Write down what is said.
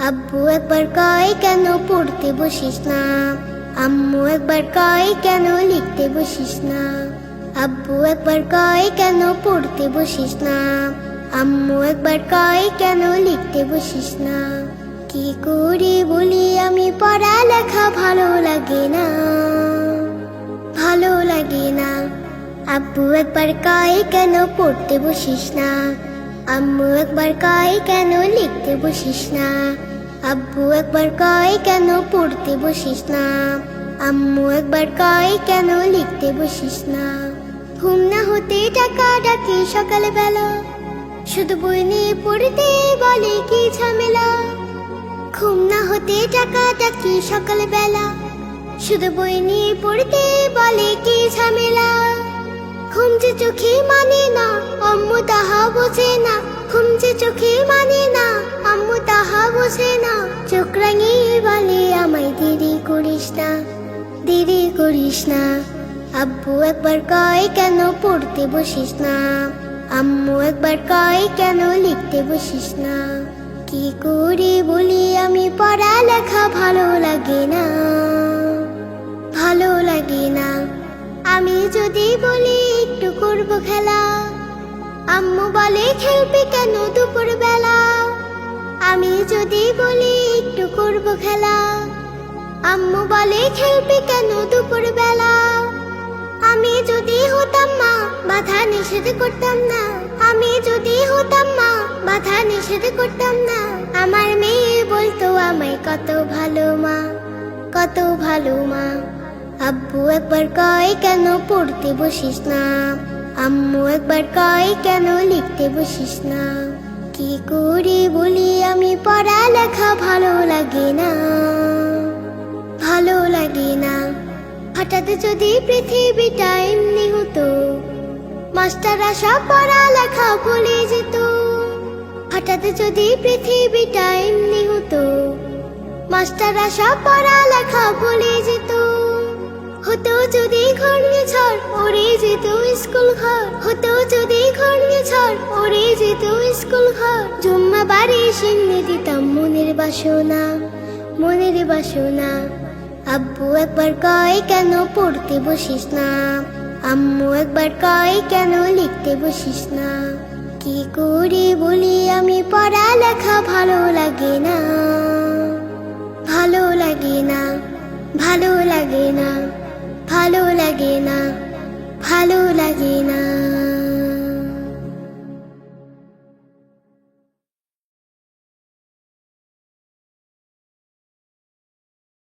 আব্বু একবার কয় কেন পড়তে বসিস না, আম্মু একবার কয় কেন লিখতে বসিস না। আব্বু একবার কয় কেন পড়তে বসিস না, আম্মু একবার কয় কেন লিখতে বসিস না। কি করে বলি আমি পড়ালেখা ভালো লাগে না, ভালো লাগে না। আব্বু একবার কয় কেন পড়তে বসিস না, আম্মু একবার কয় কেন লিখতে বসিস না। আব্বু একবার কয় কেন পড়তে বসিস না, আম্মু একবার কয় কেন লিখতে বসিস না। ঘুম না হতে টাকা ডাকি সকালবেলা, শুধু বই নিয়ে পড়তে বলে কি ঝামেলা। ঘুম না হতে টাকা ডাকি সকালবেলা, শুধু বই নিয়ে পড়তে বলে কি ঝামেলা। ঘুম যে চোখে মানে না, আম্মু তাহা বোঝে না। ঘুম যে চোখে মানে না, আম্মু তাহা বোঝে না। চোখ রাঙিয়ে বলে আমায় দেরি করিস না, দেরি করিস না। আব্বু একবার কয় কেন পড়তে বসিস না, আম্মু একবার কয় কেন লিখতে বসিস না। কি করে বলি আমি পড়ালেখা ভালো লাগে না, ভালো লাগে না। আমি যদি বলি একটু করবো খেলা, আম্মু বলে খেলবে কেন দুপুর বেলা। আমি যদি বলি একটু করবো খেলা, আম্মু বলে খেলবে কেন দুপুর বেলা। আমি যদি হতাম মা বাধা নিষেধ করতাম না, আমি যদি হতাম মা বাধা নিষেধ করতাম না। আমার মেয়ে বলতো আমায় কত ভালো মা, কত ভালো মা। আব্বু একবার কয় কেন পড়তে বসিস না, আম্মু একবার কয় কেন লিখতে বসিস না। কি করে বলি আমি পড়ালেখা ভালো লাগে না, ভালো লাগে না। হঠাৎ যদি পৃথিবীটা এমনি হতো, মাস্টাররা সব পড়ালেখা ভুলে যেত। হঠাৎ যদি পৃথিবীটা এমনি হতো, মাস্টাররা সব পড়ালেখা ভুলে যেত। হতো যদি ঘূর্ণিঝড় উড়ে যেত স্কুল ঘর, হতো যদি ঘূর্ণিঝড় উড়ে যেত স্কুল ঘর। জুম্মা বাড়ি সিন্নি দিতাম মনের বাসনা, মনের বাসনা। আব্বু একবার কয় কেন পড়তে বসিস না, আম্মু একবার কয় কেন লিখতে বসিস না। কি করে বলি আমি পড়ালেখা ভালো লাগে না, ভালো লাগে না, ভালো লাগে না, ভালো লাগে না, ভালো লাগে না।